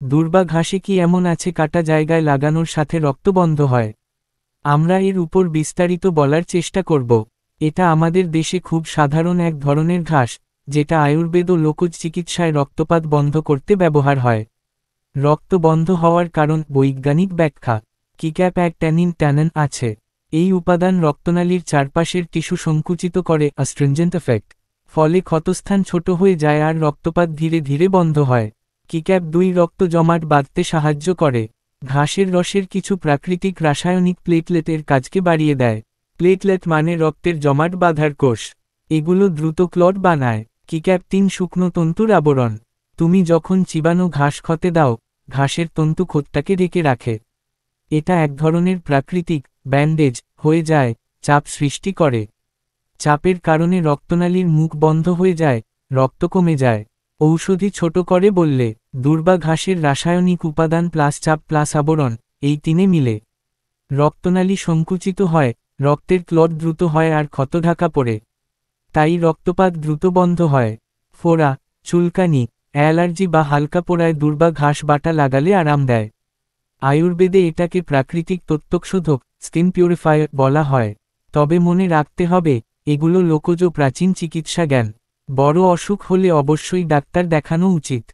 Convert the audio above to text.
দুর্বা ঘাসে কি এমন আছে কাটা জায়গায় লাগানোর সাথে রক্ত বন্ধ হয়? আমরা এর উপর বিস্তারিত বলার চেষ্টা করব। এটা আমাদের দেশে খুব সাধারণ এক ধরনের ঘাস, যেটা আয়ুর্বেদ ও লোকজ চিকিৎসায় রক্তপাত বন্ধ করতে ব্যবহার হয়। রক্ত বন্ধ হওয়ার কারণ বৈজ্ঞানিক ব্যাখ্যা। কিক্যাপ এক ট্যানিন আছে। এই উপাদান রক্তনালীর চারপাশের টিস্যু সংকুচিত করে অ্যাস্ট্রিনজেন্ট এফেক্ট। ফলে ক্ষতস্থান ছোট হয়ে যায় আর রক্তপাত ধীরে ধীরে বন্ধ হয়। কিক্যাপ 2 রক্ত জমাট বাঁধতে সাহায্য করে। ঘাসের রসের কিছু প্রাকৃতিক রাসায়নিক প্লেটলেটের কাজকে বাড়িয়ে দেয়। প্লেটলেট মানে রক্তের জমাট বাঁধার কোষ। এগুলো দ্রুত ক্লট বানায়। কিক্যাপ 3 শুকনো তন্তুর আবরণ। তুমি যখন চিবানো ঘাস ক্ষতে দাও, ঘাসের তন্তু ক্ষতটাকে ঢেকে রাখে। এটা এক ধরনের প্রাকৃতিক ব্যান্ডেজ হয়ে যায়, চাপ সৃষ্টি করে। চাপের কারণে রক্তনালীর মুখ বন্ধ হয়ে যায়, রক্ত কমে যায়। ঔষধি ছোট করে বললে, দুর্বা ঘাসের রাসায়নিক উপাদান প্লাস চাপ প্লাস আবরণ, এই তিনে মিলে রক্তনালী সংকুচিত হয়, রক্তের ক্লট দ্রুত হয় আর ক্ষত ঢাকা পড়ে। তাই রক্তপাত দ্রুত বন্ধ হয়। ফোড়া, চুলকানি, অ্যালার্জি বা হালকা পোড়ায় দুর্বা ঘাস বাটা লাগালে আরাম দেয়। আয়ুর্বেদে এটাকে প্রাকৃতিক তত্ত্বশোধক স্কিন পিউরিফায়ার বলা হয়। তবে মনে রাখতে হবে, এগুলো লোকজ প্রাচীন চিকিৎসা জ্ঞান। বড় অসুখ হলে অবশ্যই ডাক্তার দেখানো উচিত।